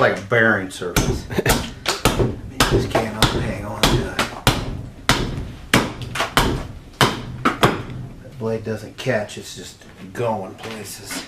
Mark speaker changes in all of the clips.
Speaker 1: like a bearing surface. You just can't hang on to it. The blade doesn't catch, it's just going places.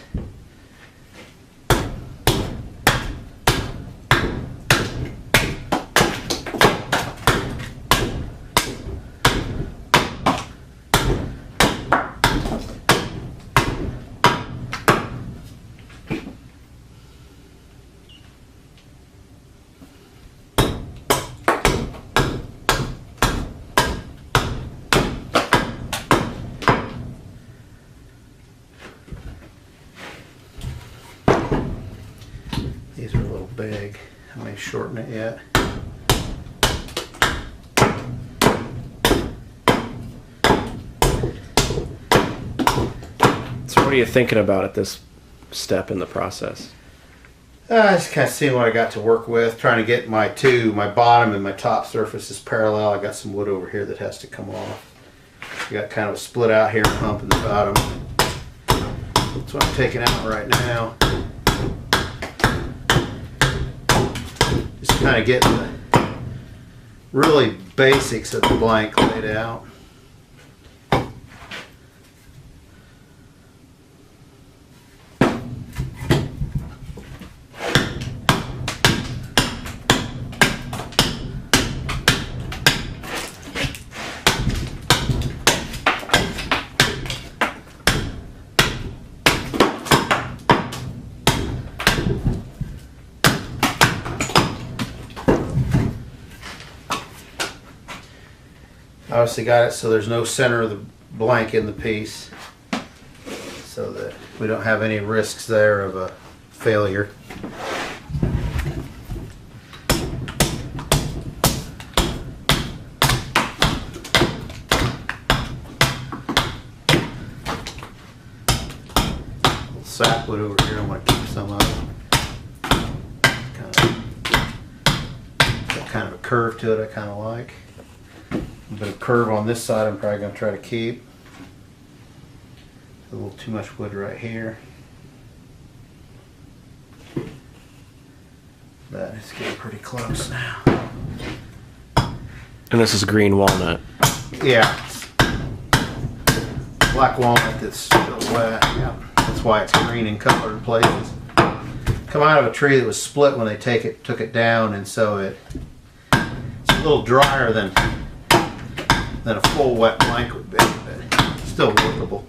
Speaker 1: These are a little big. I may shorten it yet.
Speaker 2: So what are you thinking about at this step in the process?
Speaker 1: Just kind of seeing what I got to work with, trying to get my bottom and my top surfaces parallel. I got some wood over here that has to come off. I got kind of a split out here hump in the bottom. That's what I'm taking out right now. Just kind of getting the really basics of the blank laid out. Obviously got it so there's no center of the blank in the piece, so that we don't have any risks there of a failure. Little sapwood over here, I want to keep some of it. Got kind of a curve to it I kind of like. A bit of curve on this side I'm probably going to try to keep. A little too much wood right here. That is getting pretty close now.
Speaker 2: And this is green walnut.
Speaker 1: Yeah. Black walnut that's still wet. Yeah. That's why it's green in color in places. Come out of a tree that was split when they took it down, and so it's a little drier than a full wet blank would be, but still workable.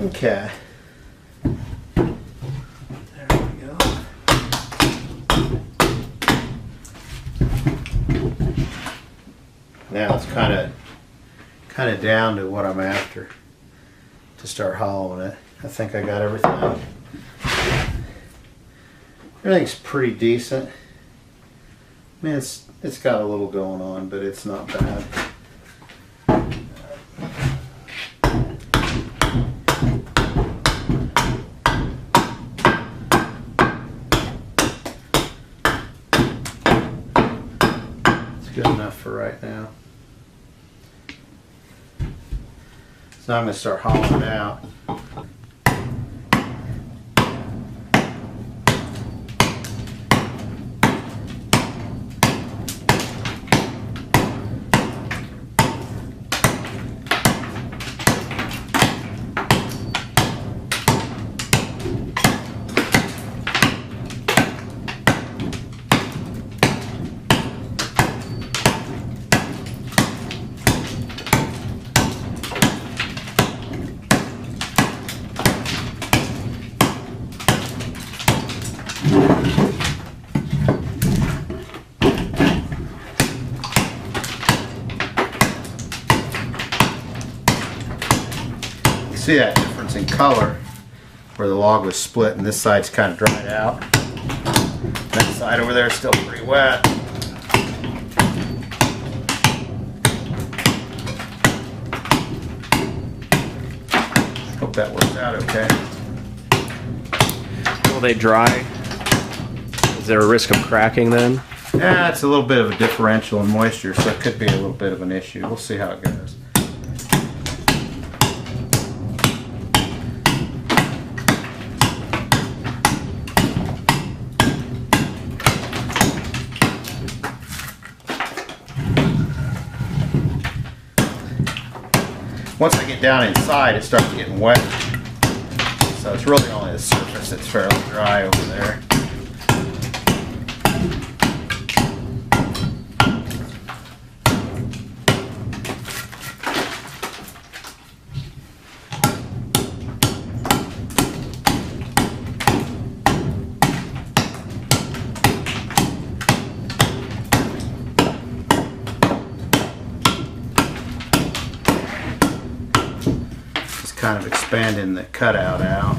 Speaker 1: Okay. There we go. Now it's kind of down to what I'm after to start hollowing it. I think I got everything out. Everything's pretty decent. I mean, it's got a little going on, but it's not bad. Good enough for right now. So now I'm going to start hollowing it out. See that difference in color where the log was split and this side's kind of dried out. That side over there is still pretty wet. Hope that works out okay.
Speaker 2: Will they dry? Is there a risk of cracking then?
Speaker 1: Yeah, it's a little bit of a differential in moisture, so it could be a little bit of an issue. We'll see how it goes. Once I get down inside, it starts getting wet. So it's really only the surface that's fairly dry over there. Kind of expanding the cutout out.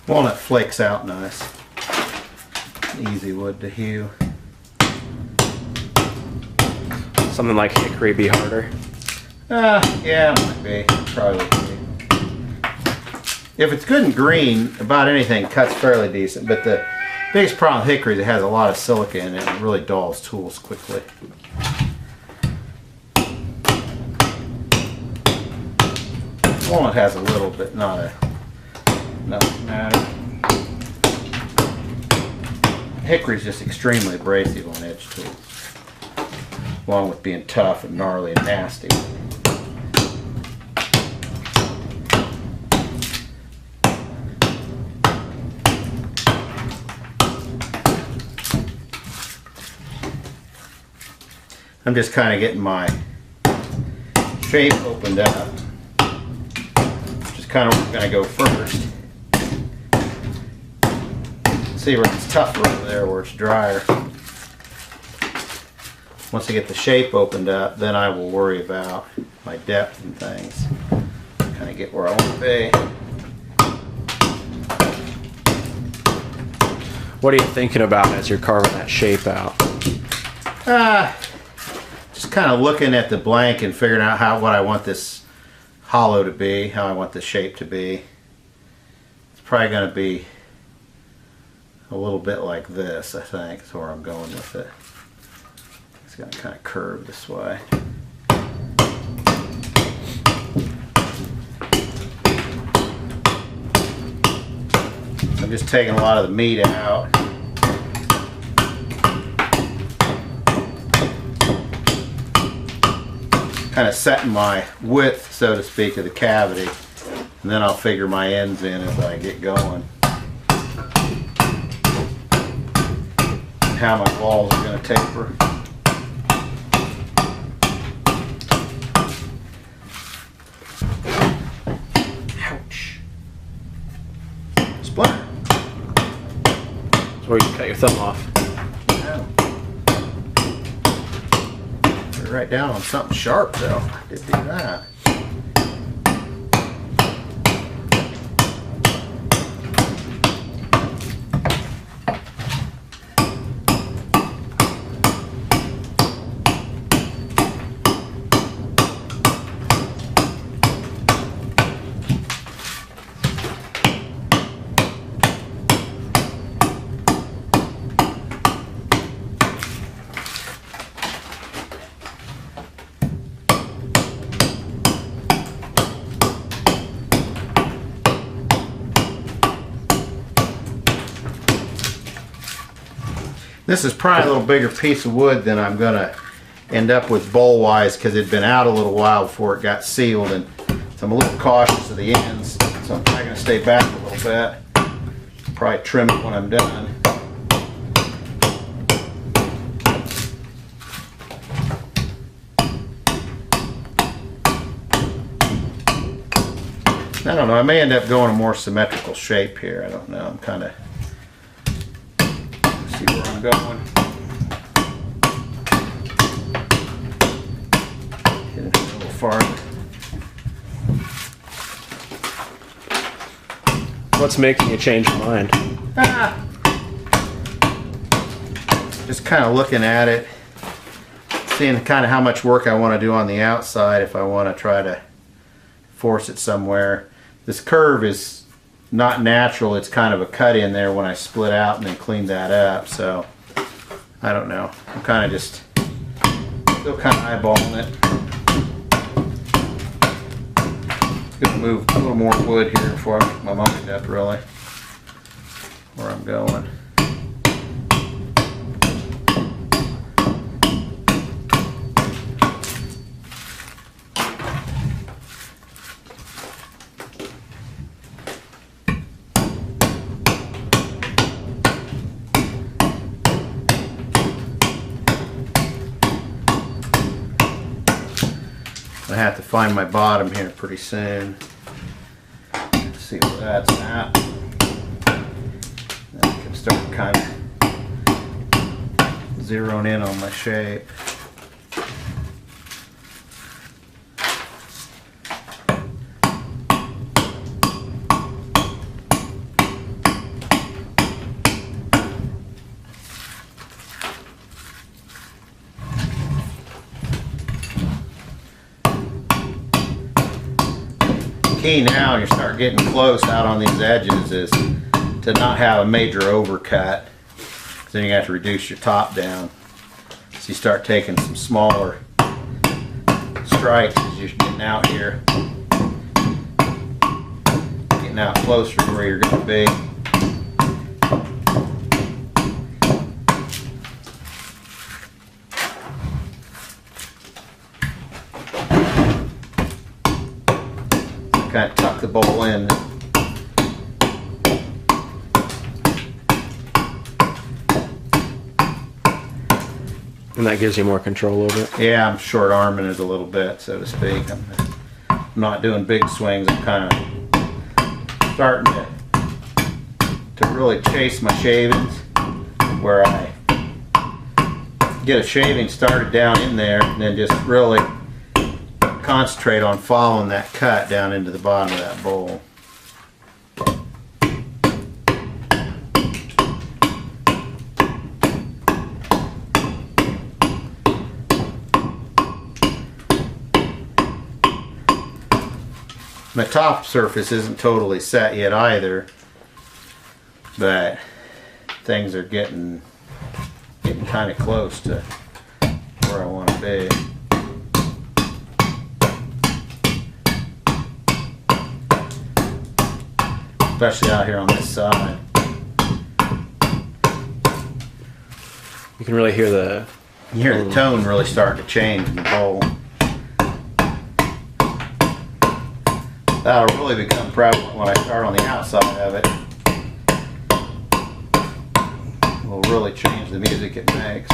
Speaker 1: Walnut flakes out nice. Easy wood to hew.
Speaker 2: Something like hickory be harder?
Speaker 1: Yeah, it might be. Probably would be. If it's good and green, about anything cuts fairly decent, but the biggest problem with hickory is it has a lot of silica in it and it really dulls tools quickly. Walnut has a little bit, nothing matter. Hickory is just extremely abrasive on edge tools, along with being tough and gnarly and nasty. I'm just kind of getting my shape opened up. Just kind of where I'm going to go first. See where it's tougher over there where it's drier. Once I get the shape opened up, then I will worry about my depth and things. Kind of get where I want to be.
Speaker 2: What are you thinking about as you're carving that shape out?
Speaker 1: Just kind of looking at the blank and figuring out what I want this hollow to be, how I want the shape to be. It's probably going to be a little bit like this, I think, is where I'm going with it. It's going to kind of curve this way. I'm just taking a lot of the meat out. Kind of setting my width, so to speak, of the cavity, and then I'll figure my ends in as I get going. And how my walls are going to taper. Ouch. Splinter.
Speaker 2: That's where you cut your thumb off.
Speaker 1: Right down on something sharp though. I did do that. This is probably a little bigger piece of wood than I'm gonna end up with bowl wise, because it'd been out a little while before it got sealed, and so I'm a little cautious of the ends, so I'm probably gonna stay back a little bit. Probably trim it when I'm done. I don't know, I may end up going a more symmetrical shape here. I don't know, I'm kind of, see where I'm going. Get it a little farther.
Speaker 2: What's making you change your mind?
Speaker 1: Just kind of looking at it, seeing kind of how much work I want to do on the outside if I want to try to force it somewhere. This curve is not natural, it's kind of a cut in there when I split out and then cleaned that up, so I don't know. I'm kind of just still kind of eyeballing it. Gonna move a little more wood here before I make my mind up really where I'm going. I have to find my bottom here pretty soon. Let's see where that's at. Then I can start kind of zeroing in on my shape. Key now, you start getting close out on these edges, is to not have a major overcut. Then you have to reduce your top down. So you start taking some smaller strikes as you're getting out here. Getting out closer to where you're going to be. Kind of tuck the bowl in.
Speaker 2: And that gives you more control over it?
Speaker 1: Yeah, I'm short arming it a little bit, so to speak. I'm not doing big swings. I'm kind of starting to really chase my shavings, where I get a shaving started down in there and then just really concentrate on following that cut down into the bottom of that bowl. My top surface isn't totally set yet either, but things are getting kind of close to where I want to be. Especially out here on this side.
Speaker 2: You can really hear the...
Speaker 1: You hear the tone really starting to change in the bowl. That'll really become prevalent when I start on the outside of it. It will really change the music it makes.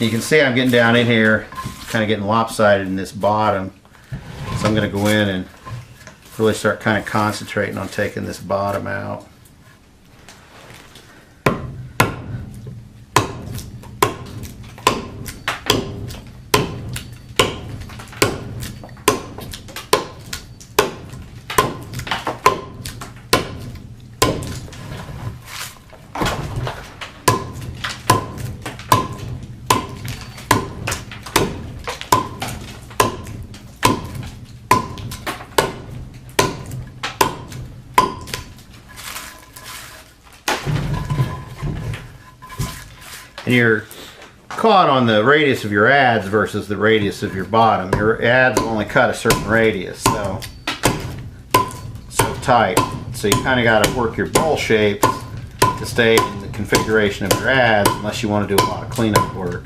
Speaker 1: You can see I'm getting down in here, kind of getting lopsided in this bottom. So I'm going to go in and really start kind of concentrating on taking this bottom out. And you're caught on the radius of your adze versus the radius of your bottom. Your adze will only cut a certain radius, so tight. So you kind of got to work your bowl shapes to stay in the configuration of your adze, unless you want to do a lot of cleanup work.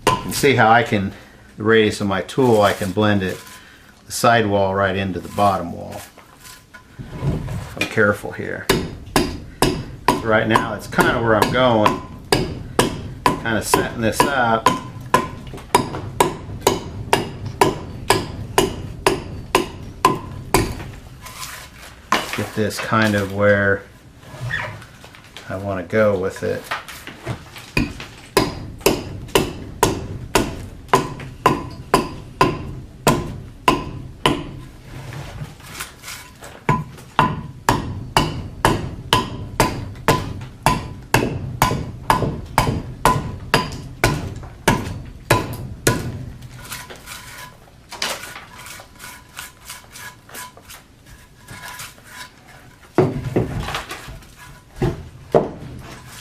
Speaker 1: You can see how I can, the radius of my tool, I can blend it, the side wall right into the bottom wall. I'm careful here. So right now that's kind of where I'm going. Kind of setting this up. Get this kind of where I want to go with it.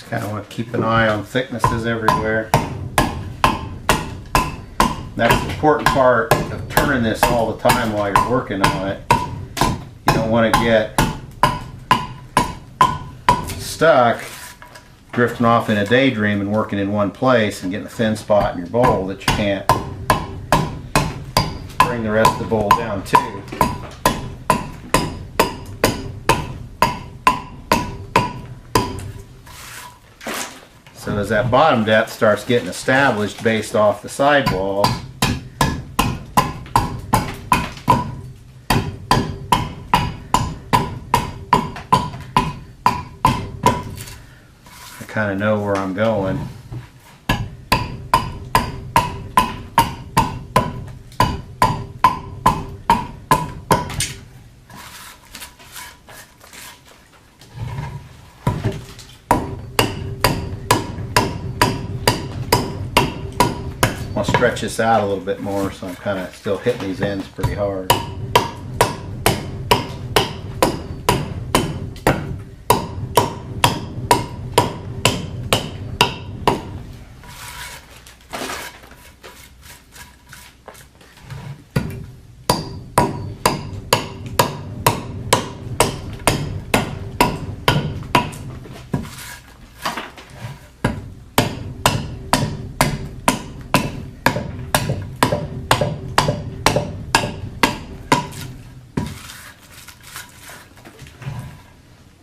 Speaker 1: Kind of want to keep an eye on thicknesses everywhere. That's the important part of turning this all the time while you're working on it. You don't want to get stuck drifting off in a daydream and working in one place and getting a thin spot in your bowl that you can't bring the rest of the bowl down to. So as that bottom depth starts getting established based off the sidewall, I kind of know where I'm going. I'll stretch this out a little bit more, so I'm kind of still hitting these ends pretty hard.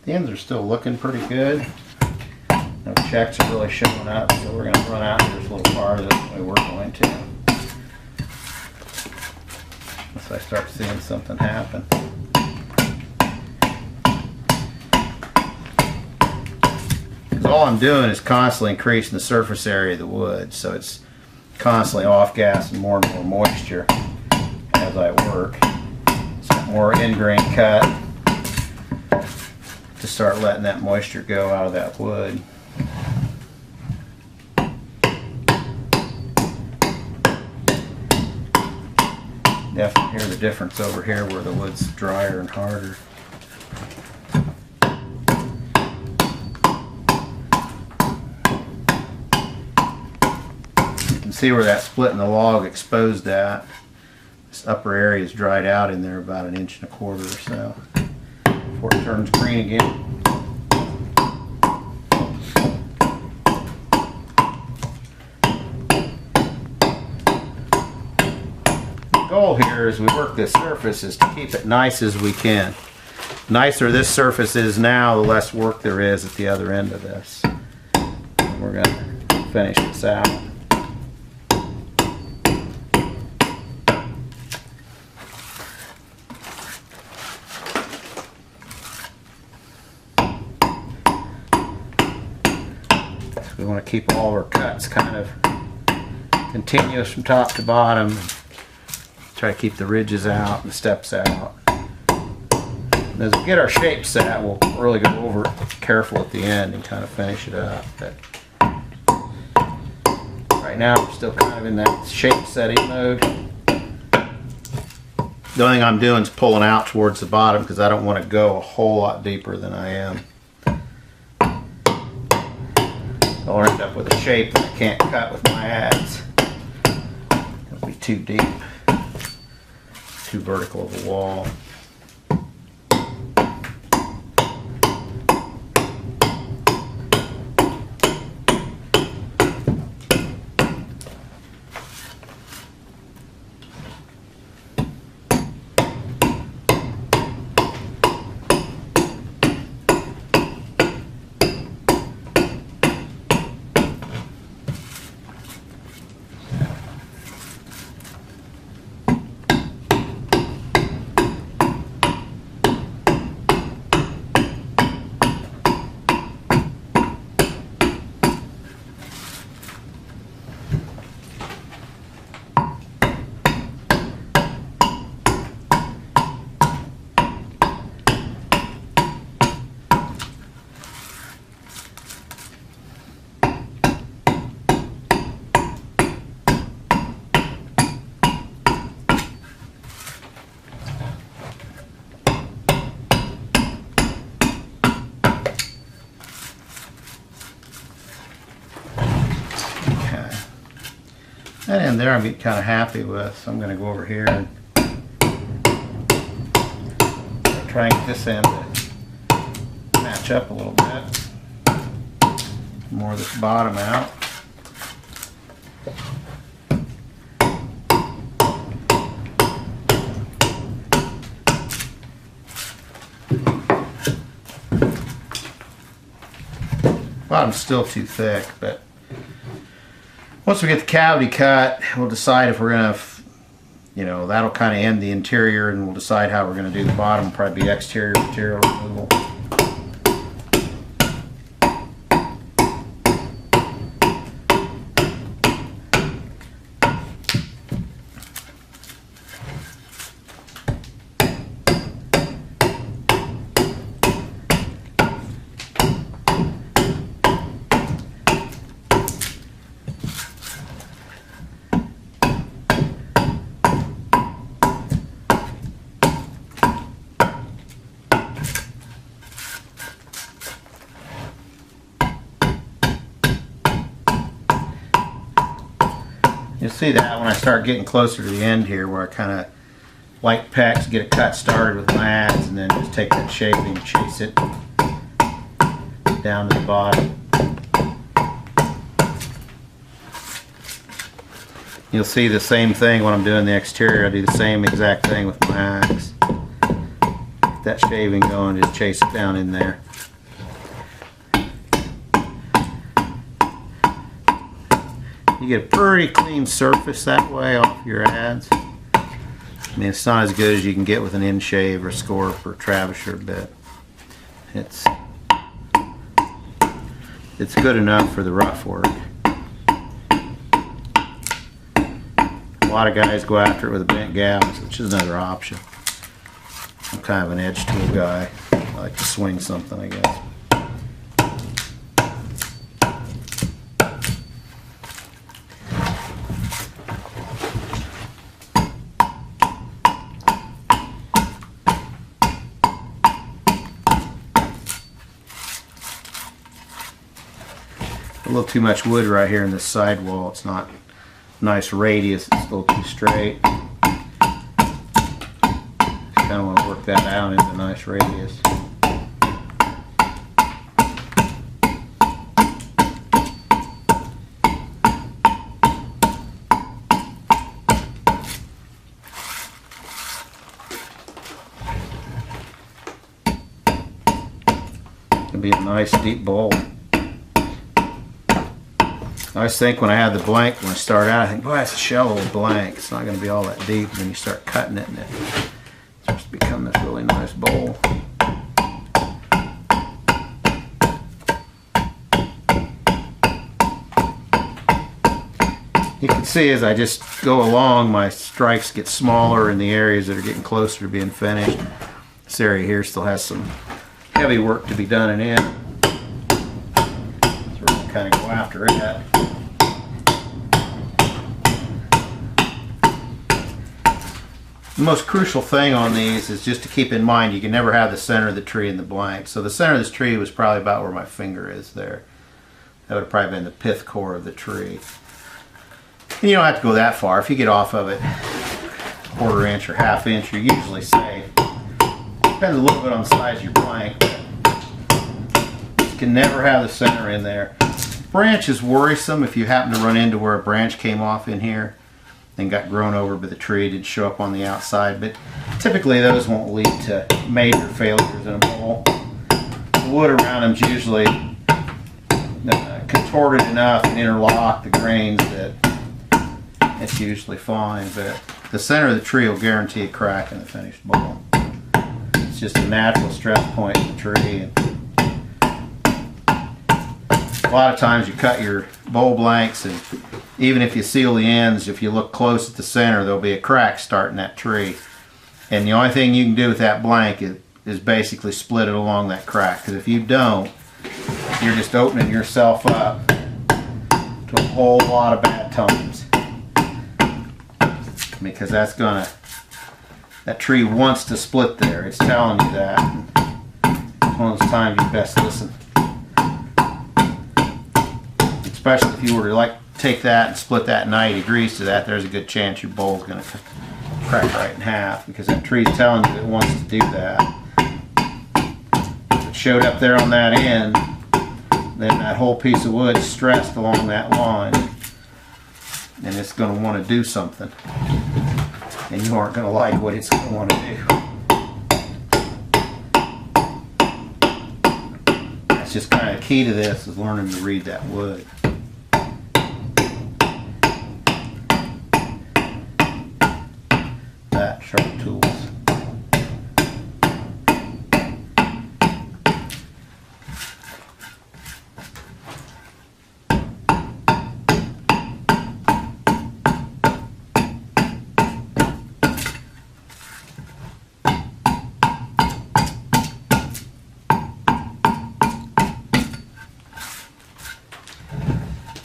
Speaker 1: The ends are still looking pretty good. No checks are really showing up, so we're going to run out just a little farther than we were going to. Once I start seeing something happen. Because all I'm doing is constantly increasing the surface area of the wood, so it's constantly off-gassing more and more moisture as I work. So more end-grain cut to start letting that moisture go out of that wood. Definitely hear the difference over here where the wood's drier and harder. You can see where that split in the log exposed at. This upper area is dried out in there about 1.25 inches or so. Before it turns green again. The goal here as we work this surface is to keep it nice as we can. The nicer this surface is now, the less work there is at the other end of this. And we're going to finish this out. We want to keep all our cuts kind of continuous from top to bottom. Try to keep the ridges out and the steps out. And as we get our shape set, we'll really go over it careful at the end and kind of finish it up. But right now we're still kind of in that shape setting mode. The only thing I'm doing is pulling out towards the bottom because I don't want to go a whole lot deeper than I am. I'll end up with a shape that I can't cut with my adze. It'll be too deep, too vertical of a wall. That end there I'm getting kind of happy with, so I'm going to go over here and try and get this end to match up a little bit. More of this bottom out. Bottom's still too thick, but once we get the cavity cut, we'll decide if we're going to, you know, that'll kind of end the interior, and we'll decide how we're going to do the bottom. Probably be exterior material removal. You'll see that when I start getting closer to the end here, where I kind of like pecks, get it cut started with my adze, and then just take that shaving, chase it down to the bottom. You'll see the same thing when I'm doing the exterior. I do the same exact thing with my axe. Get that shaving going, just chase it down in there. You get a pretty clean surface that way off your adze. I mean, it's not as good as you can get with an end shave or scorp or Travisher, but it's good enough for the rough work. A lot of guys go after it with a bent gouge, which is another option. I'm kind of an edge tool guy. I like to swing something, I guess. A little too much wood right here in this side wall. It's not nice radius, it's a little too straight. Just kind of want to work that out into a nice radius. It'll be a nice deep bowl. I always think when I have the blank, when I start out, I think, boy, that's a shallow blank. It's not going to be all that deep. And then you start cutting it, and it starts to become this really nice bowl. You can see as I just go along, my strikes get smaller in the areas that are getting closer to being finished. This area here still has some heavy work to be done in it. So we're going to kind of go after it. The most crucial thing on these is just to keep in mind you can never have the center of the tree in the blank. So the center of this tree was probably about where my finger is there. That would have probably been the pith core of the tree. And you don't have to go that far. If you get off of it a quarter inch or half inch, you're usually safe. Depends a little bit on the size of your blank. But you can never have the center in there. Branch is worrisome if you happen to run into where a branch came off in here and got grown over by the tree, didn't show up on the outside, but typically those won't lead to major failures in a bowl. The wood around them is usually contorted enough and interlocked the grains that it's usually fine, but the center of the tree will guarantee a crack in the finished bowl. It's just a natural stress point in the tree. And a lot of times you cut your bowl blanks, and even if you seal the ends, if you look close at the center, there'll be a crack starting that tree. And the only thing you can do with that blank is basically split it along that crack. Because if you don't, you're just opening yourself up to a whole lot of bad times. Because that's gonna, that tree wants to split there. It's telling you that. It's one of those times you best listen. Especially if you were like take that and split that 90 degrees to that, there's a good chance your bowl's going to crack right in half, because that tree's telling you it wants to do that. If it showed up there on that end, then that whole piece of wood is stressed along that line, and it's going to want to do something, and you aren't going to like what it's going to want to do. That's just kind of key to this, is learning to read that wood. That sharp tools.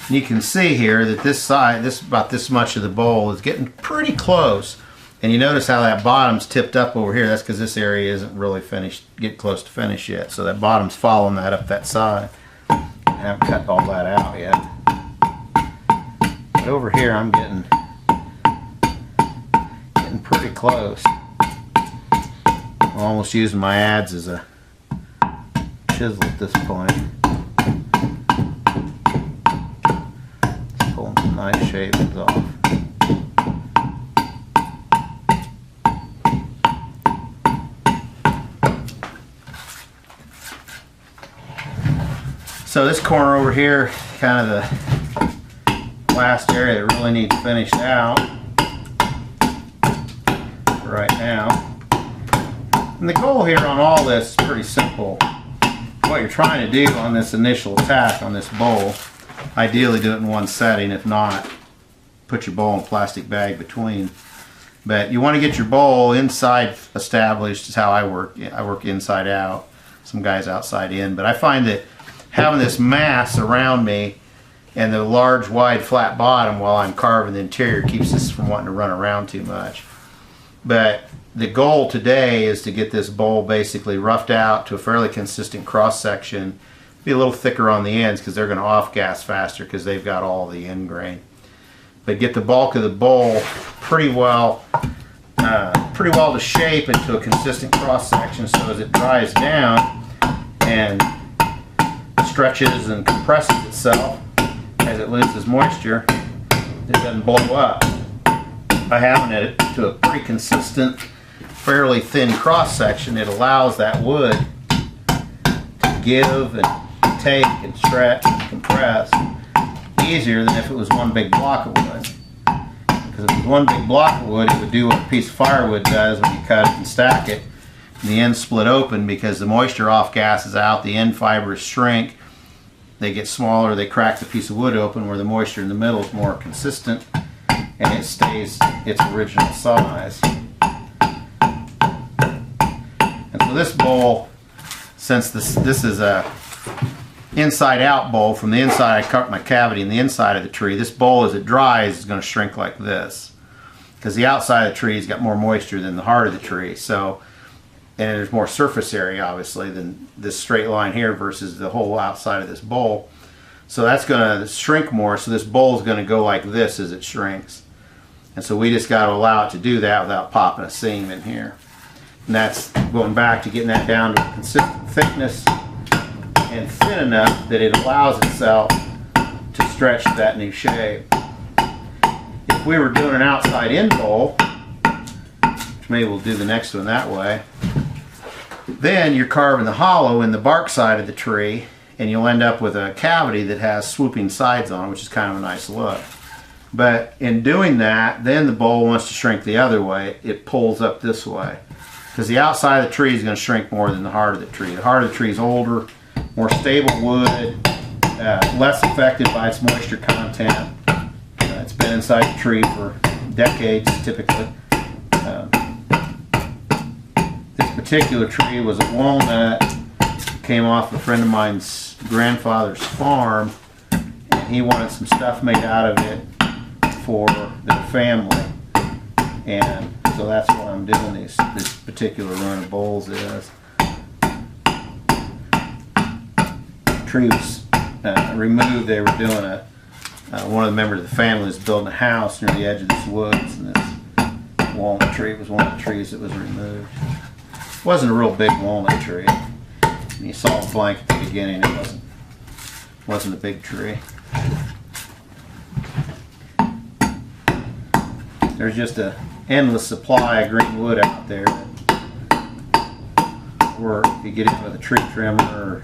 Speaker 1: You can see here that this side, about this much of the bowl, is getting pretty close. And you notice how that bottom's tipped up over here. That's because this area isn't really finished, get close to finish yet. So that bottom's following that up that side. I haven't cut all that out yet. But over here I'm getting pretty close. I'm almost using my adze as a chisel at this point. Just pulling some nice shavings off. So this corner over here, kind of the last area that really needs finished out right now. And the goal here on all this is pretty simple. What you're trying to do on this initial attack on this bowl, ideally do it in one setting. If not, put your bowl in a plastic bag between. But you want to get your bowl inside established, is how I work. I work inside out, some guys outside in. But I find that having this mass around me and the large wide flat bottom while I'm carving the interior keeps this from wanting to run around too much. But the goal today is to get this bowl basically roughed out to a fairly consistent cross section, be a little thicker on the ends because they're going to off gas faster because they've got all the end grain. But get the bulk of the bowl pretty well to shape into a consistent cross section, so as it dries down and stretches and compresses itself as it loses moisture, it doesn't blow up. By having it to a pretty consistent, fairly thin cross section, it allows that wood to give and take and stretch and compress easier than if it was one big block of wood. Because if it was one big block of wood, it would do what a piece of firewood does when you cut it and stack it. And the ends split open because the moisture off gases out, the end fibers shrink, they get smaller, they crack the piece of wood open where the moisture in the middle is more consistent and it stays its original size. And so this bowl, since this is a inside out bowl, from the inside I cut my cavity in the inside of the tree, this bowl as it dries is going to shrink like this because the outside of the tree has got more moisture than the heart of the tree. So, and there's more surface area obviously than this straight line here versus the whole outside of this bowl. So that's going to shrink more, so this bowl is going to go like this as it shrinks. And so we just got to allow it to do that without popping a seam in here. And that's going back to getting that down to a consistent thickness and thin enough that it allows itself to stretch to that new shape. If we were doing an outside in bowl, which maybe we'll do the next one that way, then you're carving the hollow in the bark side of the tree and you'll end up with a cavity that has swooping sides on it, which is kind of a nice look. But in doing that, then the bowl wants to shrink the other way. It pulls up this way because the outside of the tree is going to shrink more than the heart of the tree. The heart of the tree is older, more stable wood, less affected by its moisture content. It's been inside the tree for decades typically. This particular tree was a walnut. It came off a friend of mine's grandfather's farm, and he wanted some stuff made out of it for their family, and so that's what I'm doing this particular run of bowls is. Tree was removed. They were doing a one of the members of the family was building a house near the edge of this woods, and this walnut tree was one of the trees that was removed. It wasn't a real big walnut tree. And you saw the blank at the beginning, it wasn't a big tree. There's just an endless supply of green wood out there. Or if you get in with a tree trimmer, or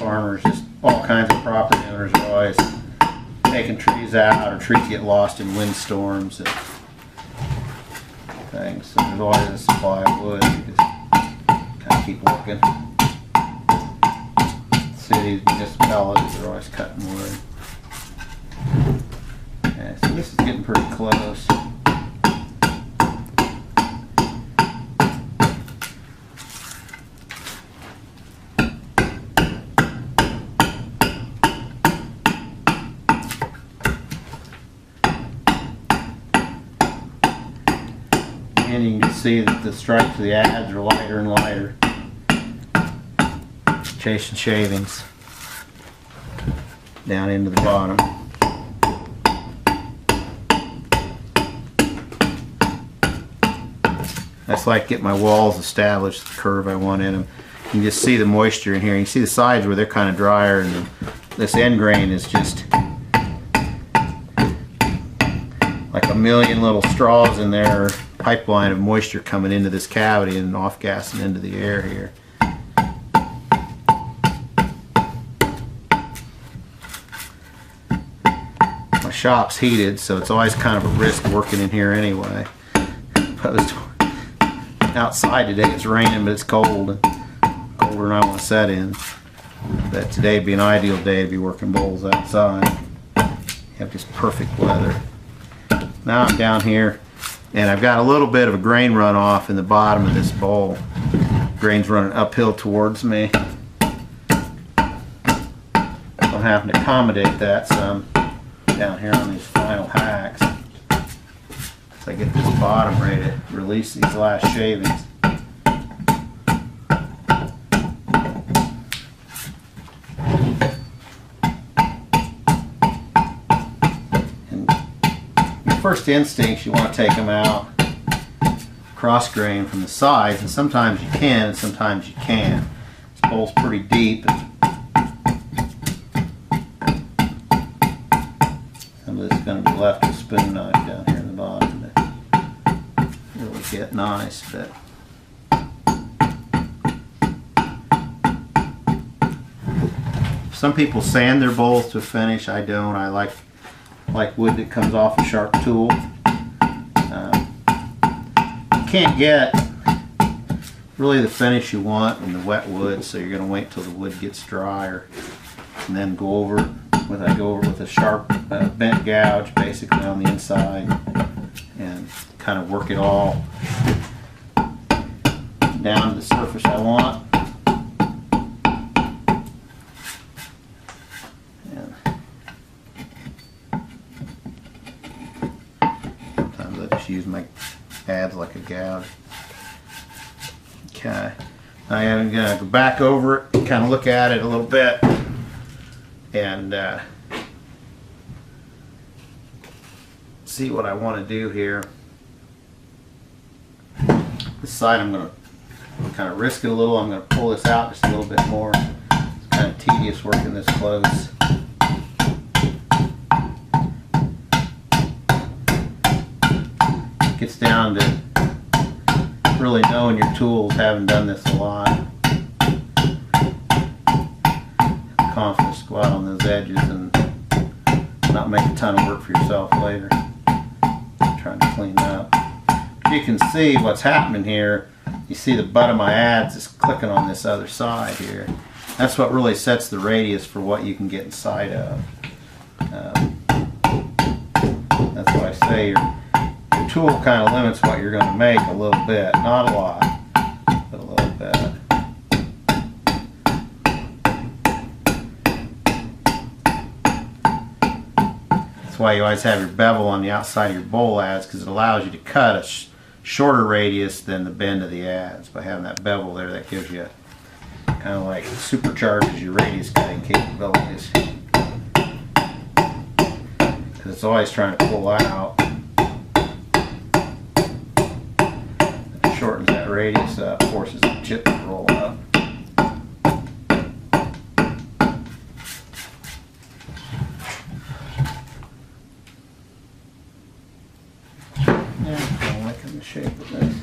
Speaker 1: farmers, just all kinds of property owners are always taking trees out, or trees get lost in windstorms and things. So there's always a supply of wood. You just kind of keep working. Cities, municipalities are always cutting wood. Okay, so this is getting pretty close. And you can see that the stripes of the adze are lighter and lighter. Chasing shavings down into the bottom. That's like get my walls established, the curve I want in them. You can just see the moisture in here. You can see the sides where they're kind of drier, and this end grain is just like a million little straws in there, pipeline of moisture coming into this cavity and off gassing into the air here. My shop's heated, so it's always kind of a risk working in here anyway. Outside today it's raining, but it's cold, and colder than I want to set in. But today would be an ideal day to be working bowls outside. You have just perfect weather. Now I'm down here, and I've got a little bit of a grain runoff in the bottom of this bowl. Grain's running uphill towards me. I'm having to accommodate that some down here on these final hacks. So I get this bottom ready to release these last shavings. And your first instinct, you want to take them out cross grain from the sides, and sometimes you can and sometimes you can't. This bowl's pretty deep. Some of this is going to be left with a spoon knife down here in the bottom. Really get nice, but some people sand their bowls to a finish. I don't. I like wood that comes off a sharp tool. You can't get really the finish you want in the wet wood, so you're going to wait till the wood gets drier and then go over it with a sharp bent gouge basically on the inside, and kind of work it all down to the surface I want. And sometimes I just use my adze like a gouge. Okay, I'm going to go back over it, kind of look at it a little bit, and see what I want to do here. This side I'm going to kind of risk it a little. I'm going to pull this out just a little bit more. It's kind of tedious working this close. It gets down to really knowing your tools, having done this a lot. Confidence to go out on those edges and not make a ton of work for yourself later. Trying to clean up. You can see what's happening here. You see the butt of my adze is clicking on this other side here. That's what really sets the radius for what you can get inside of. That's why I say your tool kind of limits what you're going to make a little bit. Not a lot, but a little bit. That's why you always have your bevel on the outside of your bowl adze, because it allows you to cut a shorter radius than the bend of the adze. By having that bevel there, that gives you kind Kind of like supercharges your radius cutting capabilities. Because it's always trying to pull out. It shortens that radius up, forces the chip to roll up. Yeah, I'm liking the shape of this.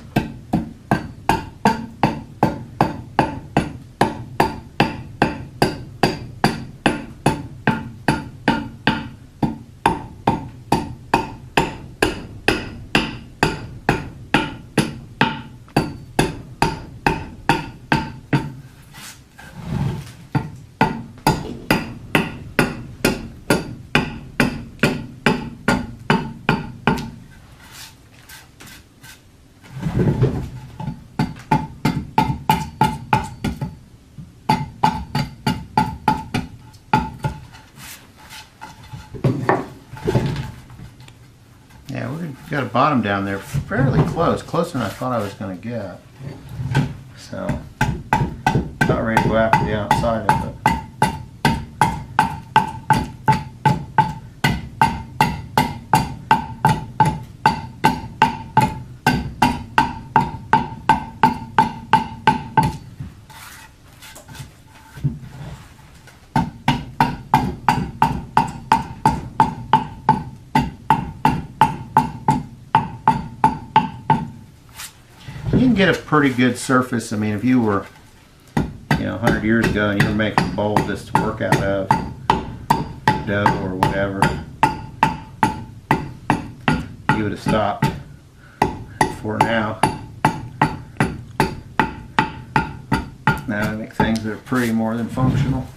Speaker 1: Yeah, we've got a bottom down there fairly close, closer than I thought I was going to get. So, about ready to go after the outside of it. You can get a pretty good surface. I mean, if you were, 100 years ago and you were making a bowl just to work out of, dough or whatever, you would have stopped. For now, I make things that are pretty more than functional.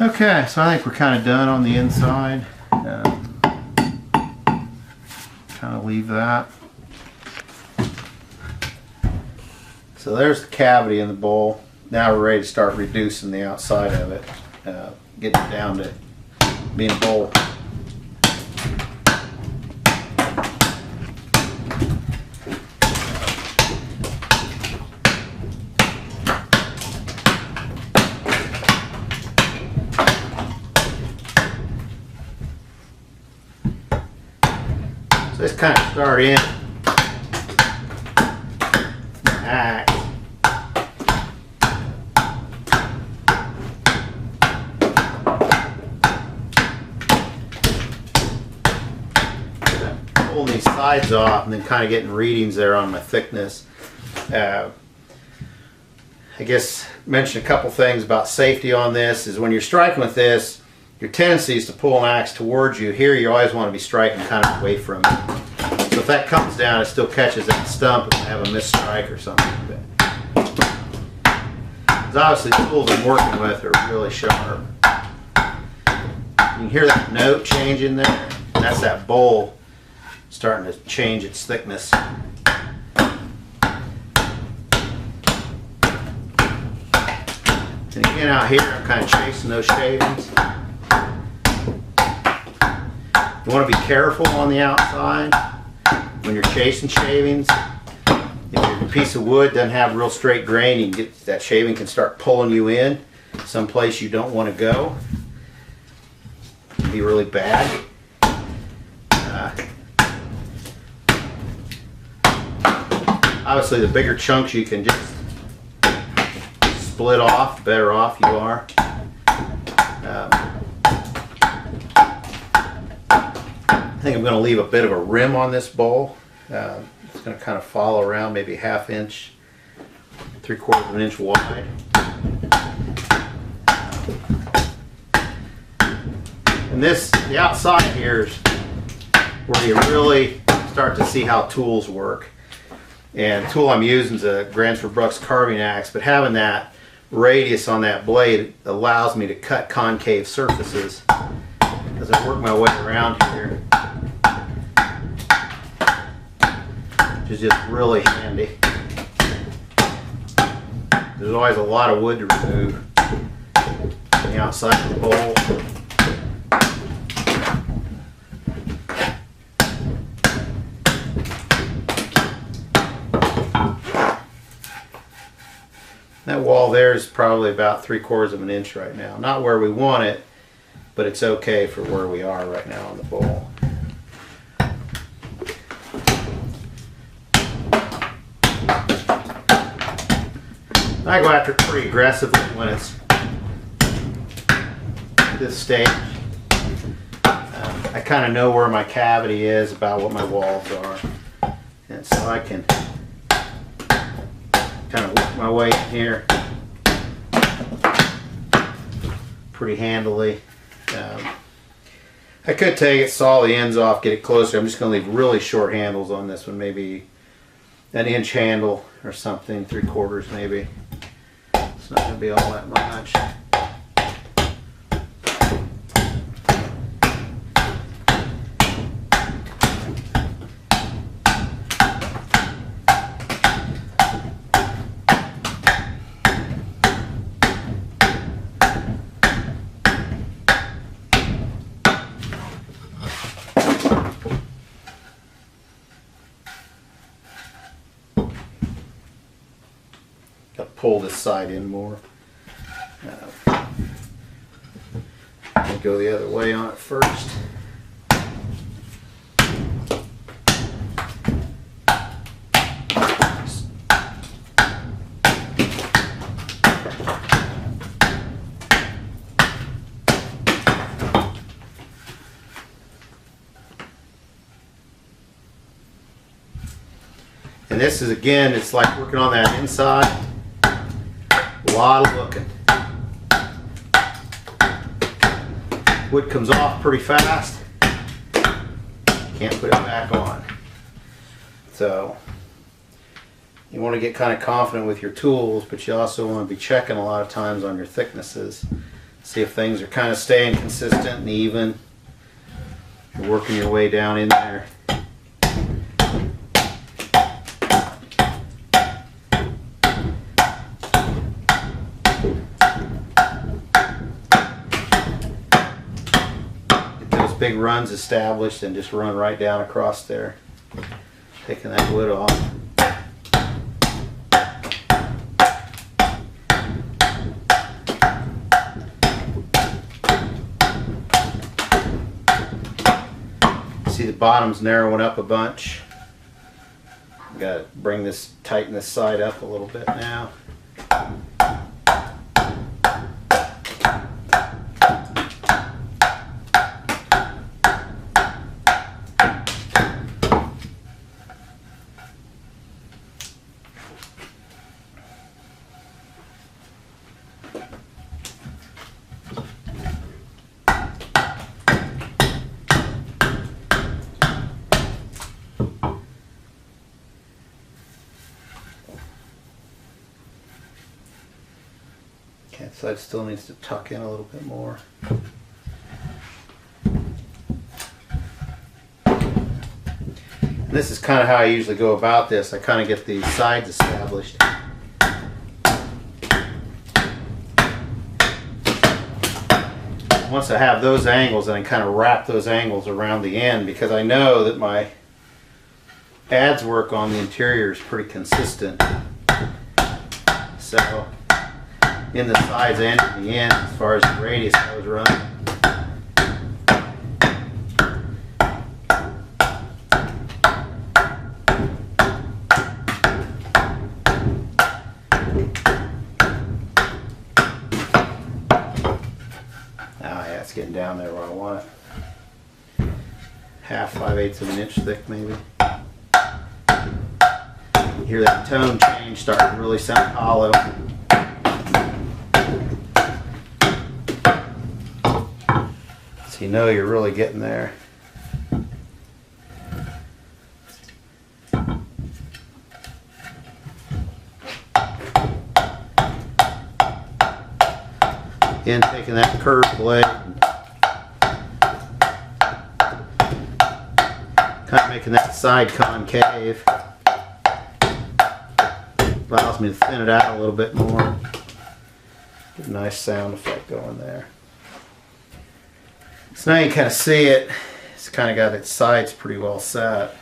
Speaker 1: Okay, so I think we're kind of done on the inside. Kind of leave that. So there's the cavity in the bowl. Now we're ready to start reducing the outside of it, getting it down to being a bowl. So let's kind of start in the axe. Pulling these sides off and then kind of getting readings there on my thickness. I guess mention a couple things about safety on this is when you're striking with this, your tendency is to pull an axe towards you. Here you always want to be striking kind of away from it. So if that comes down, it still catches that stump and have a missed strike or something. Because obviously the tools I'm working with are really sharp. You can hear that note change in there, and that's that bowl starting to change its thickness. And again out here I'm kind of chasing those shavings. You want to be careful on the outside when you're chasing shavings. If your piece of wood doesn't have real straight grain, you can get that shaving can start pulling you in someplace you don't want to go. It can be really bad. Obviously, the bigger chunks you can just split off, the better off you are. I think I'm going to leave a bit of a rim on this bowl. It's going to kind of follow around, maybe a ½ inch, 3/4 of an inch wide. And this, the outside here is where you really start to see how tools work. And the tool I'm using is a Gransfurs Bruks carving axe, but having that radius on that blade allows me to cut concave surfaces as I work my way around here. Which is just really handy. There's always a lot of wood to remove on the outside of the bowl. wall there is probably about 3/4 of an inch right now. Not where we want it, but it's okay for where we are right now on the bowl. I go after it pretty aggressively when it's this stage. I kind of know where my cavity is, about what my walls are, and so I can kind of work my way in here pretty handily. I could take it, saw the ends off, get it closer. I'm just going to leave really short handles on this one, maybe an inch handle or something, 3/4 maybe. It's not going to be all that much. Pull this side in more. I'll go the other way on it first. And this is, again, it's like working on that inside. A lot of looking. Wood comes off pretty fast. Can't put it back on. So you want to get kind of confident with your tools, but you also want to be checking a lot of times on your thicknesses. See if things are kind of staying consistent and even. You're working your way down in there. Big runs established and just run right down across there, taking that wood off. See the bottom's narrowing up a bunch. Got to bring this, tighten this side up a little bit now. That side still needs to tuck in a little bit more. And this is kind of how I usually go about this. I kind of get the sides established. Once I have those angles, then I kind of wrap those angles around the end, because I know that my adze work on the interior is pretty consistent. So in the sides and in the end, as far as the radius goes running. It's getting down there where I want it. 5/8 of an inch thick, maybe. You hear that tone change starting to really sound hollow. So you know you're really getting there. Again, taking that curved blade, kind of making that side concave. Allows me to thin it out a little bit more. Get a nice sound effect going there. So now you kind of see it. It's kind of got its sides pretty well set.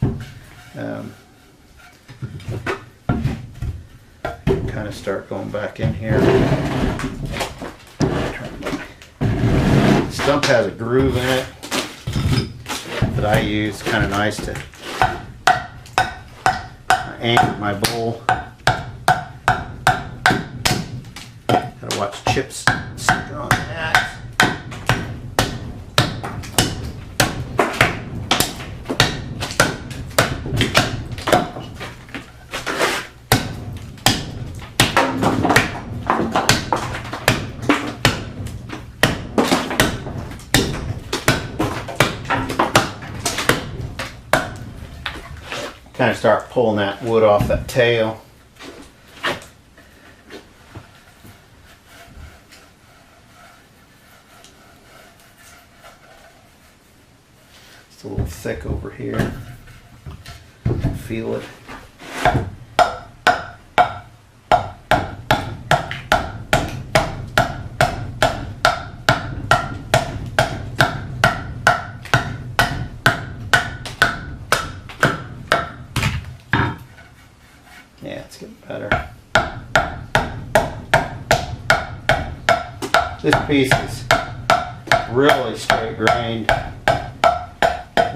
Speaker 1: Kind kind of start going back in here. Stump has a groove in it that I use. It's kind of nice to anchor my bowl. Gotta watch chips stick on that. Kind of start pulling that wood off that tail. It's a little thick over here. Feel it. Yeah, it's getting better. This piece is really straight grained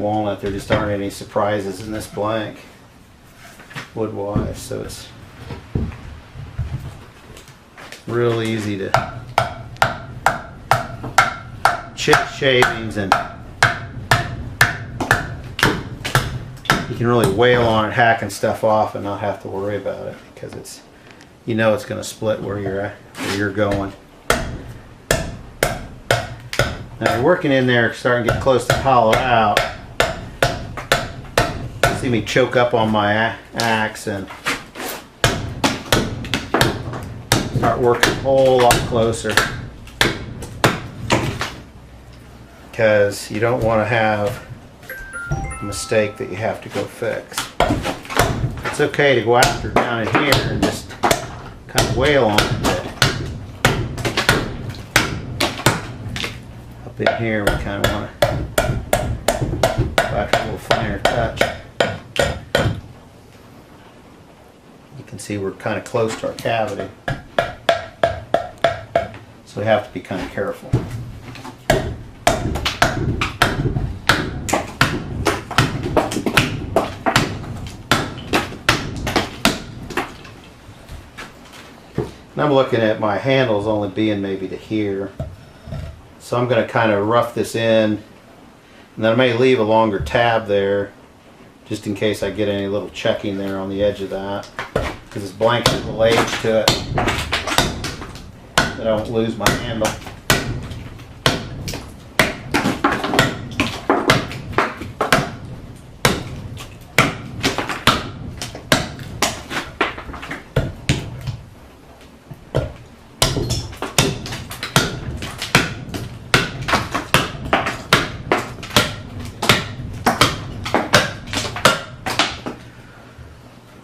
Speaker 1: walnut. There just aren't any surprises in this blank wood wise, so it's real easy to chip shavings, and you can really wail on it, hacking stuff off and not have to worry about it, because it's, you know, it's going to split where you're at, where you're going. Now you're working in there, starting to get close to hollow out. See me choke up on my axe and start working a whole lot closer, because you don't want to have a mistake that you have to go fix. It's okay to go after down in here and just kind of wail on it a bit. Up in here we kind of want to go after a little finer touch. You can see we're kind of close to our cavity, so we have to be kind of careful. And I'm looking at my handles only being maybe to here, so I'm going to kind of rough this in, and then I may leave a longer tab there just in case I get any little checking there on the edge of that, because this blank has a little age to it, that I don't lose my handle.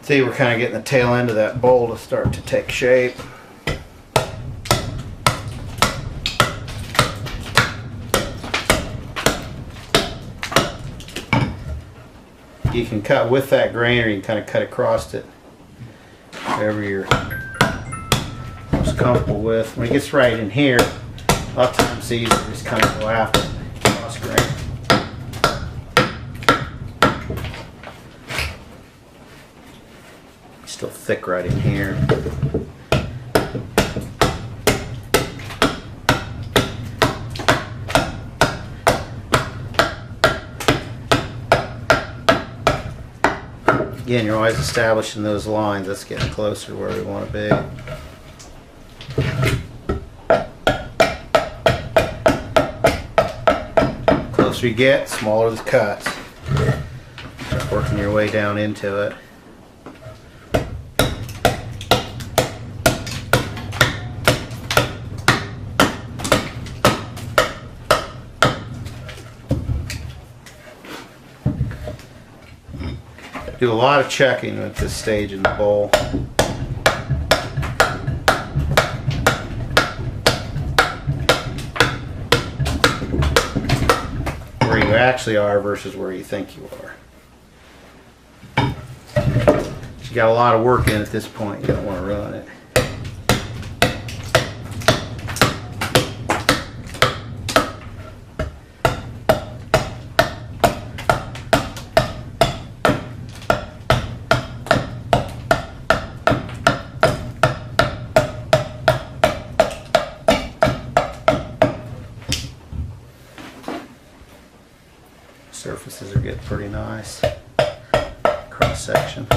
Speaker 1: See, we're kind of getting the tail end of that bowl to start to take shape. You can cut with that grain, or you can kind of cut across it, whatever you're most comfortable with. When it gets right in here, a lot of times it's easy to just kind of go after the cross grain. Still thick right in here. Again, you're always establishing those lines. That's getting closer to where we want to be. Closer you get, smaller the cuts. Start working your way down into it. Do a lot of checking at this stage in the bowl. Where you actually are versus where you think you are. You got a lot of work in at this point. You don't want to ruin it. surfaces are getting pretty nice. Cross section.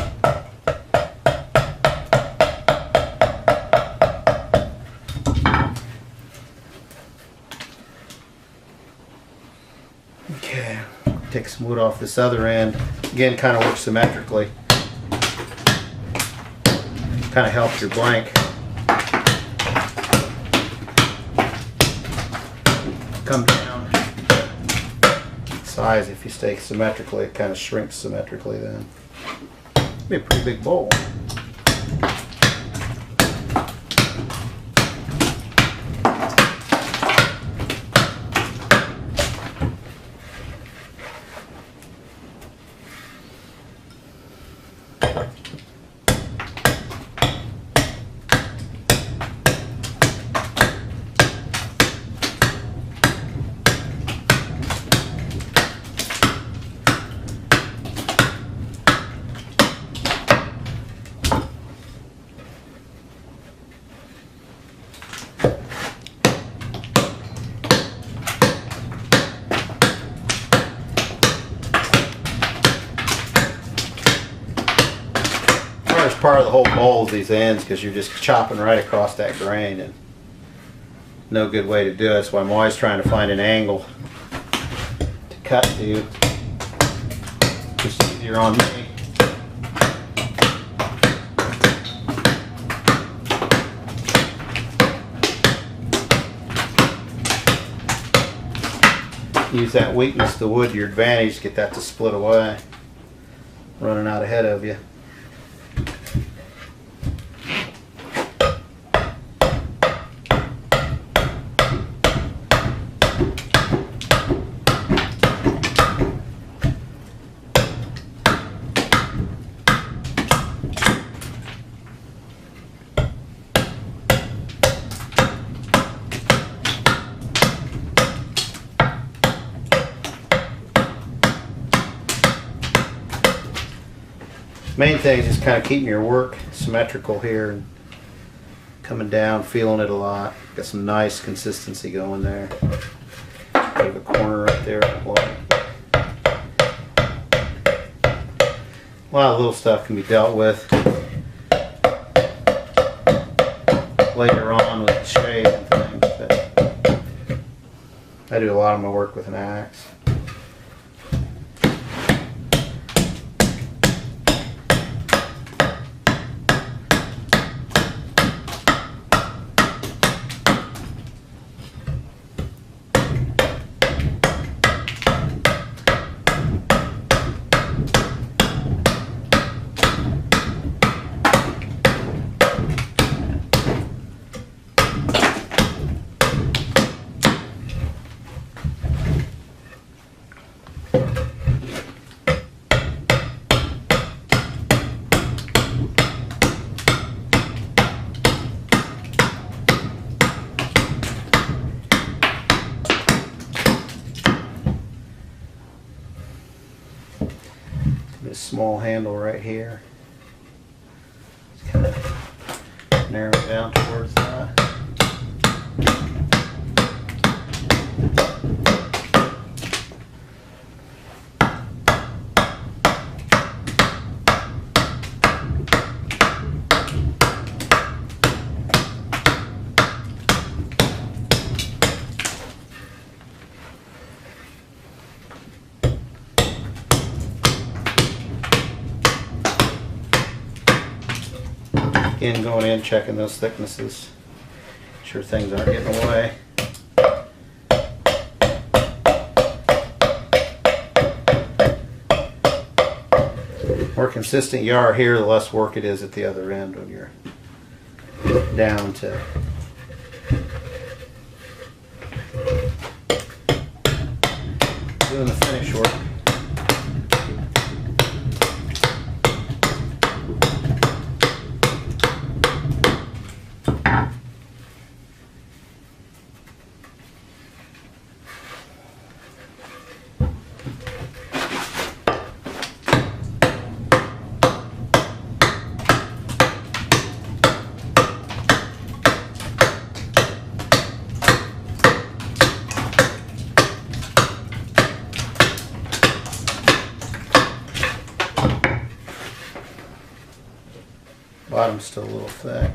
Speaker 1: Okay, take some wood off this other end. Again, kind of works symmetrically. Kind of helps your blank. Come down. Size, if you stay symmetrically, it kind of shrinks symmetrically then. Be a pretty big bowl. Part of the whole bowl is these ends, because you're just chopping right across that grain, and no good way to do it. That's why I'm always trying to find an angle to cut to. Just easier on me. Use that weakness of the wood to your advantage to get that to split away, running out ahead of you. Main thing is just kind of keeping your work symmetrical here and coming down, feeling it a lot. Got some nice consistency going there. Bit of a corner right there. A lot of little stuff can be dealt with later on with the shave and things, but I do a lot of my work with an axe. This small handle right here. Just kind of narrow it down towards that. Again, going in, checking those thicknesses, sure things aren't getting away. The more consistent you are here, the less work it is at the other end when you're down to doing the finish work. Bottom's still a little thick.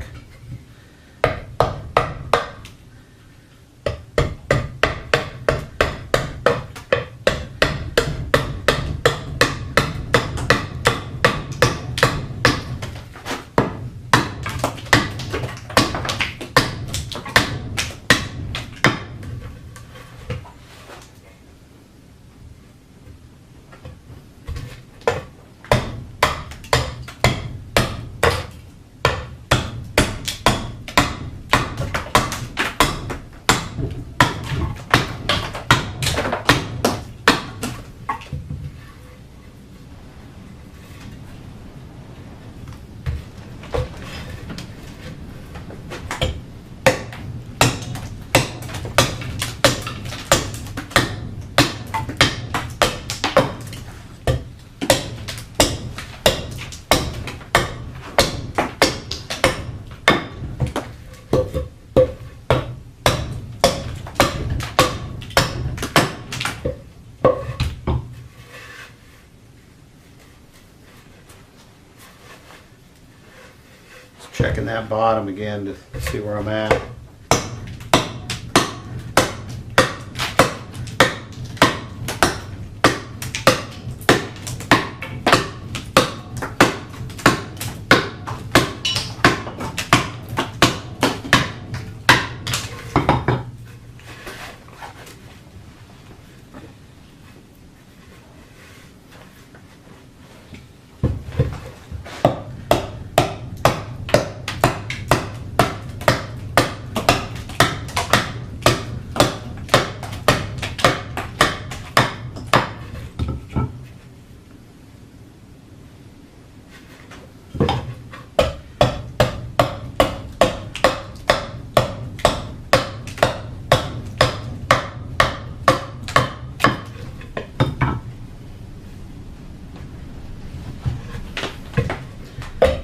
Speaker 1: Checking that bottom again to see where I'm at.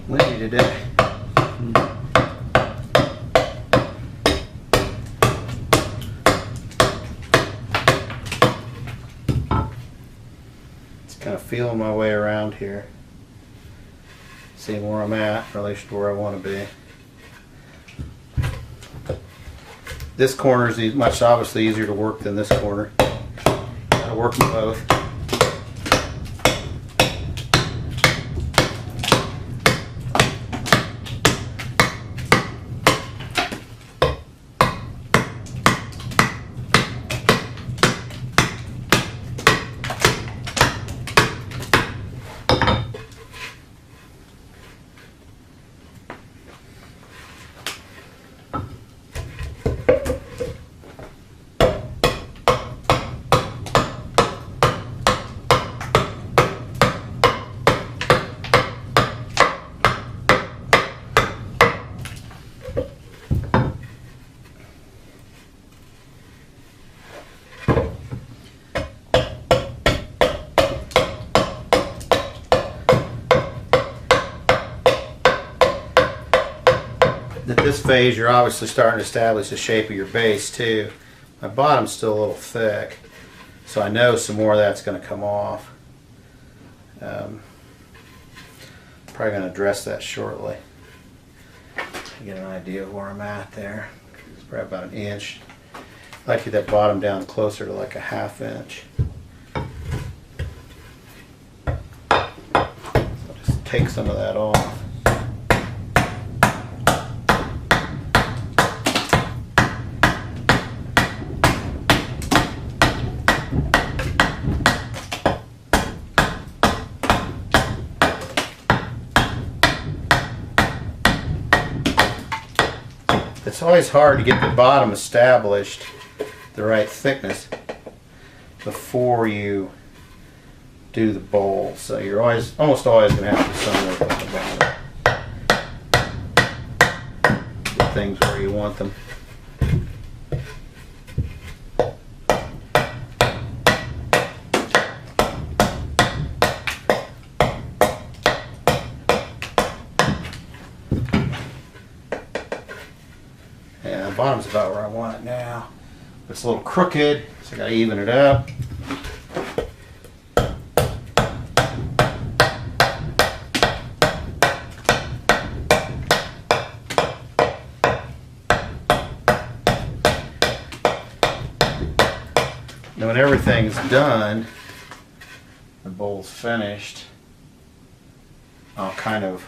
Speaker 1: Windy today. Just kind of feeling my way around here, seeing where I'm at in relation to where I want to be. This corner is much obviously easier to work than this corner. Gotta work them both. At this phase, you're obviously starting to establish the shape of your base too. My bottom's still a little thick, so I know some more of that's going to come off. Probably going to address that shortly. Get an idea of where I'm at there. It's probably about an inch. I'd like to get that bottom down closer to like a ½ inch. So I'll just take some of that off. It's always hard to get the bottom established, the right thickness, before you do the bowl. So you're almost always going to have to do some work on the bottom. Get things where you want them. Yeah, the bottom's about where I want it now. It's a little crooked, so I got to even it up. Now when everything's done, the bowl's finished, I'll kind of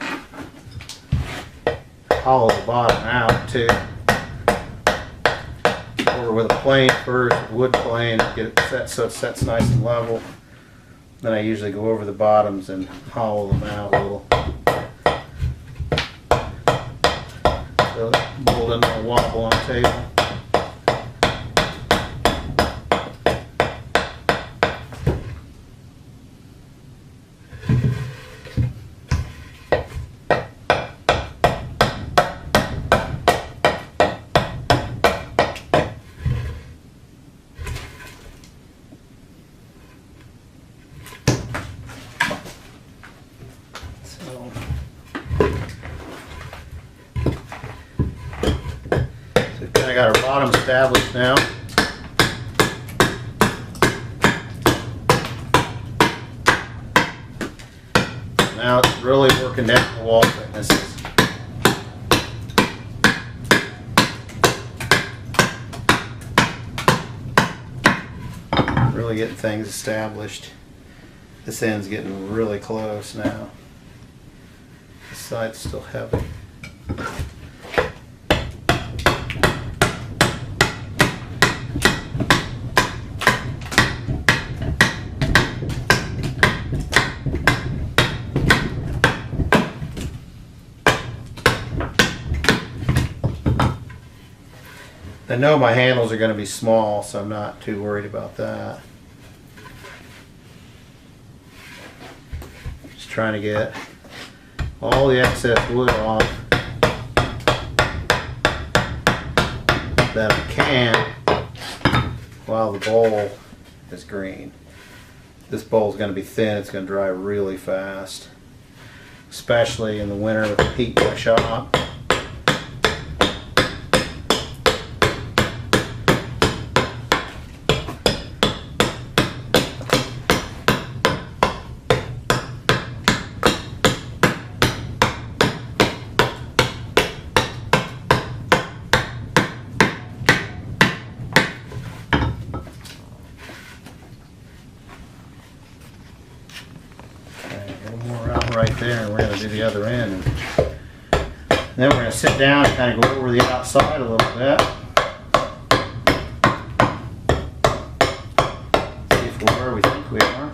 Speaker 1: hollow the bottom out too. Or with a plane first, wood plane, get it set so it sets nice and level. Then I usually go over the bottoms and hollow them out a little. So the bowl doesn't wobble on the table. I got our bottom established now. Now it's really working down the wall thicknesses. Really getting things established. This end's getting really close now. This side's still heavy. I know my handles are going to be small, so I'm not too worried about that. Just trying to get all the excess wood off that I can while the bowl is green. This bowl is going to be thin, it's going to dry really fast, especially in the winter with the heat in my shop. Right there, and we're going to do the other end. And then we're going to sit down and kind of go over the outside a little bit. See if we're where we think we are.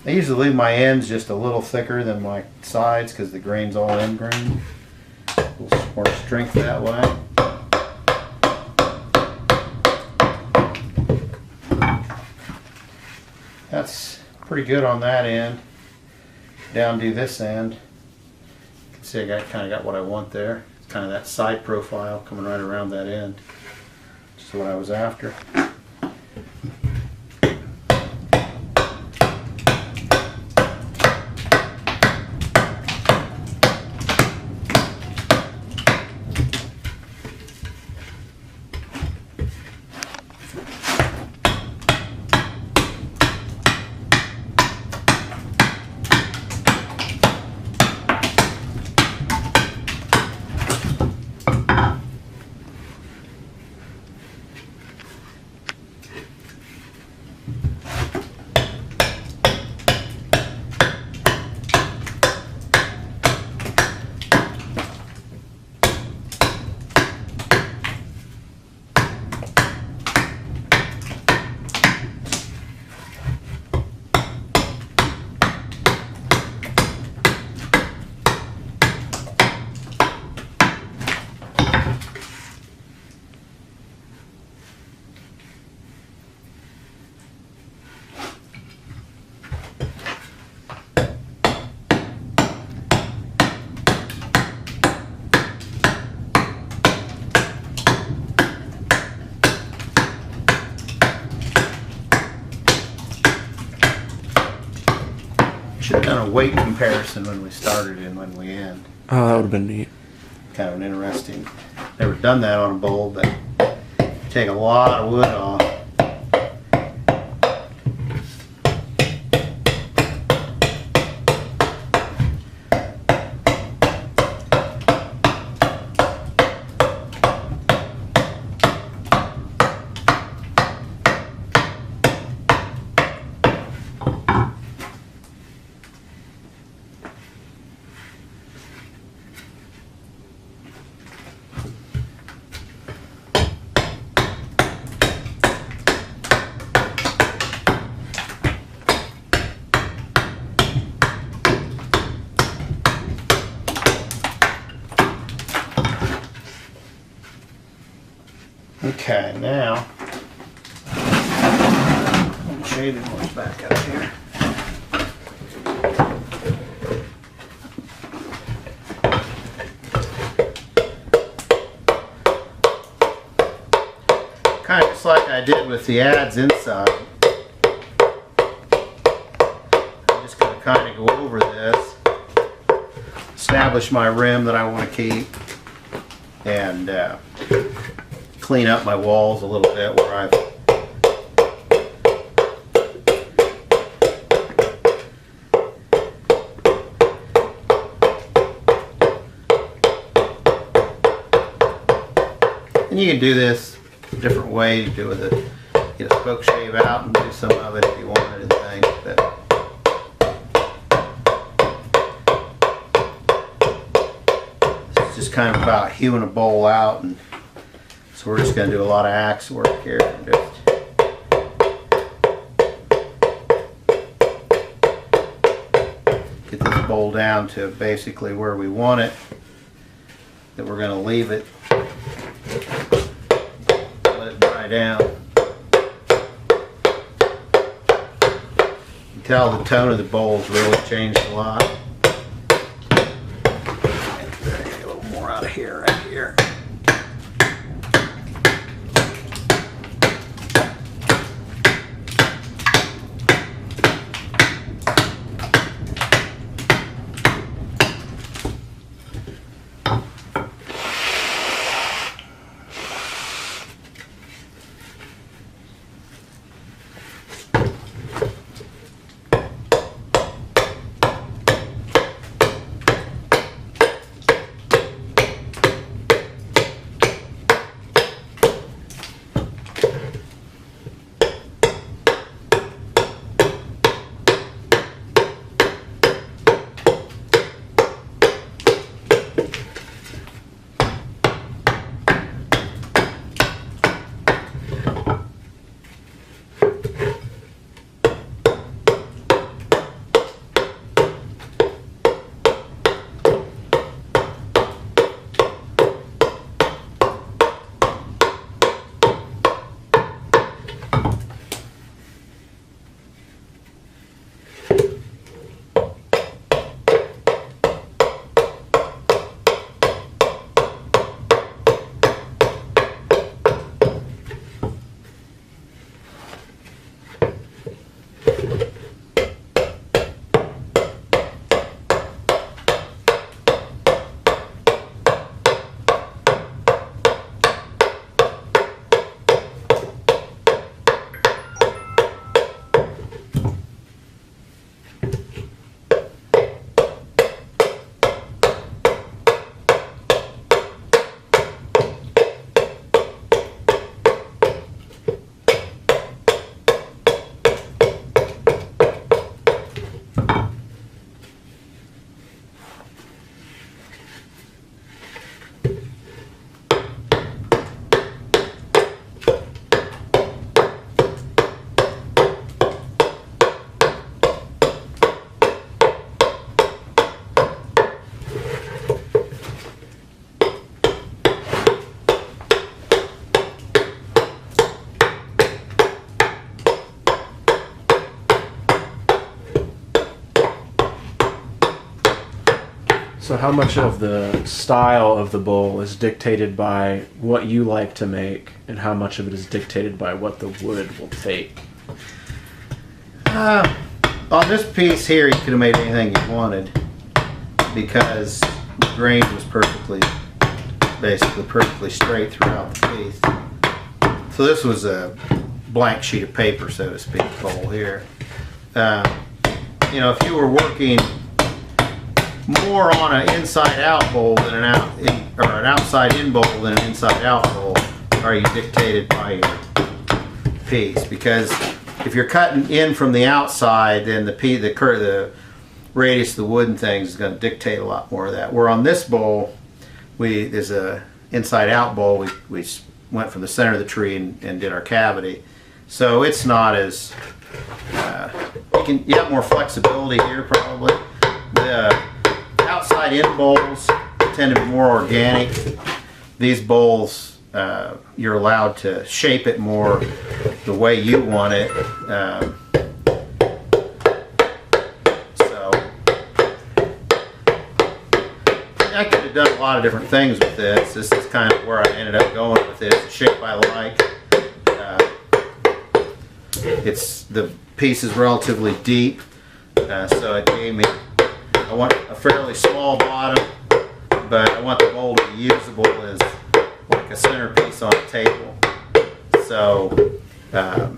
Speaker 1: I usually leave my ends just a little thicker than my sides because the grain's all end grain. A little more strength that way. That's pretty good on that end. Down to this end. You can see I kind of got what I want there. It's kind of that side profile coming right around that end. Just what I was after. Should have done a weight comparison when we started and when we end.
Speaker 2: Oh, that would have been neat.
Speaker 1: Kind of an interesting. Never done that on a bowl, but you take a lot of wood off. Okay, now shaded one's back up here. Kind of just like I did with the adze inside. I'm just going to kind of go over this, establish my rim that I want to keep, and clean up my walls a little bit where I've and you can do this different ways. You do with it, get a spoke shave out and do some of it if you wanted and things. But it's just kind of about hewing a bowl out, and so we're just going to do a lot of axe work here. And just get this bowl down to basically where we want it. That we're going to leave it. Down. You can tell the tone of the bowl's really changed a lot. And get a little more out of here, right here.
Speaker 2: So how much of the style of the bowl is dictated by what you like to make, and how much of it is dictated by what the wood will take?
Speaker 1: On this piece here, you could have made anything you wanted because the grain was basically perfectly straight throughout the piece. So this was a blank sheet of paper, so to speak, bowl here. You know, if you were working more on an inside-out bowl than an outside-in bowl than an inside-out bowl, are you dictated by your piece? Because if you're cutting in from the outside, then the radius of the wood and things is going to dictate a lot more of that. Where on this bowl, there's a inside-out bowl. We went from the center of the tree and did our cavity, so it's not as you have more flexibility here probably. The outside-in bowls tend to be more organic. These bowls you're allowed to shape it more the way you want it. So I could have done a lot of different things with this. This is kind of where I ended up going with it. It's a shape I like. It's the piece is relatively deep, so it gave me. I want a fairly small bottom, but I want the bowl to be usable as like a centerpiece on a table. So I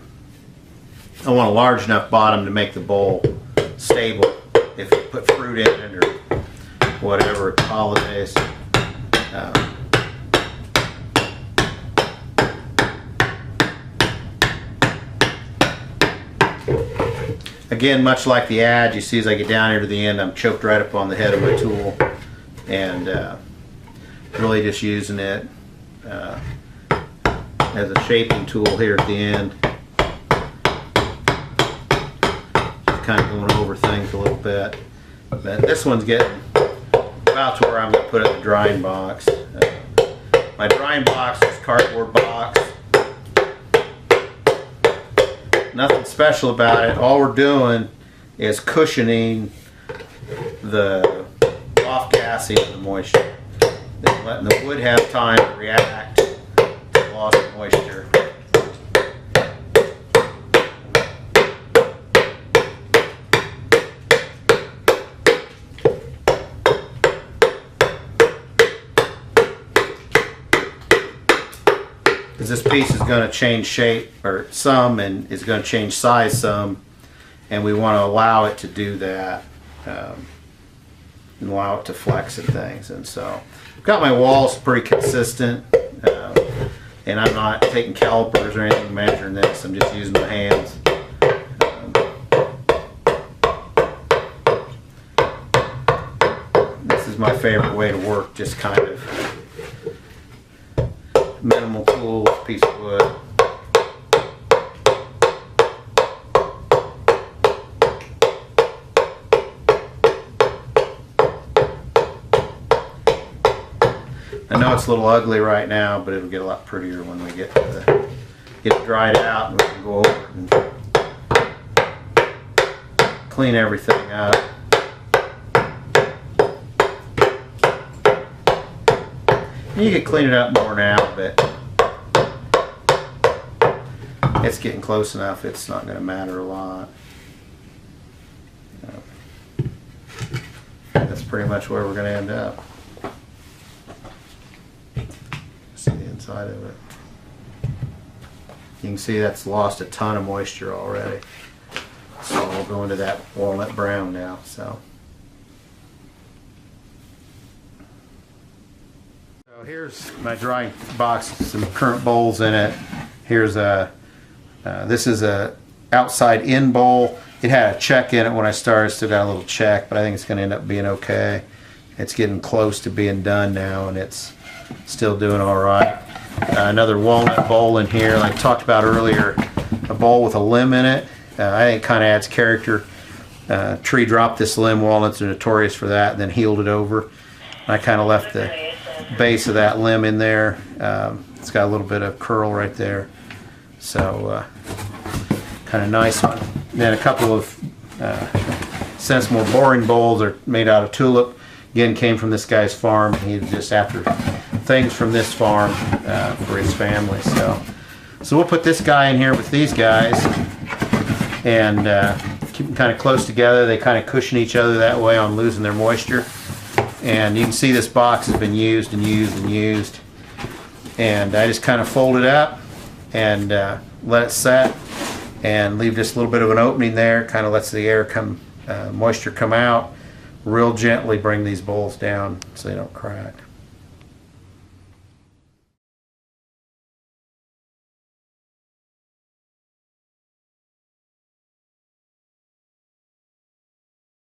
Speaker 1: want a large enough bottom to make the bowl stable if you put fruit in it or whatever at holidays. Again, much like the adze, you see as I get down here to the end, I'm choked right up on the head of my tool, and really just using it as a shaping tool here at the end. Just kind of going over things a little bit. But this one's getting about to where I'm going to put it in the drying box. My drying box is cardboard box. Nothing special about it. All we're doing is cushioning the off gassing of the moisture. Then letting the wood have time to react to the loss of moisture. This piece is going to change shape or some, and is going to change size some, and we want to allow it to do that, and allow it to flex and things. And so I've got my walls pretty consistent, and I'm not taking calipers or anything measuring this. I'm just using my hands. This is my favorite way to work, just kind of minimal tools, piece of wood. I know it's a little ugly right now, but it'll get a lot prettier when we get it dried out, and we can go over it and clean everything up. You can clean it up more now, but it's getting close enough, it's not going to matter a lot. That's pretty much where we're going to end up. See the inside of it. You can see that's lost a ton of moisture already. So we'll go into that walnut brown now. So here's my drying box, some current bowls in it. Here's this is a outside in bowl. It had a check in it when I started, still got a little check, but I think it's going to end up being okay. It's getting close to being done now, and it's still doing all right. Another walnut bowl in here, like I talked about earlier, a bowl with a limb in it. I think it kind of adds character. Tree dropped this limb, walnuts are notorious for that, and then healed it over. I kind of left the base of that limb in there. It's got a little bit of curl right there, so kind of nice one. Then a couple of more boring bowls are made out of tulip. Again, came from this guy's farm. He was just after things from this farm for his family. So we'll put this guy in here with these guys and keep them kind of close together. They kind of cushion each other that way on losing their moisture. And you can see this box has been used and used and used. And I just kind of fold it up and let it set and leave just a little bit of an opening there. Kind of lets the air come, moisture come out. Real gently bring these bowls down so they don't crack.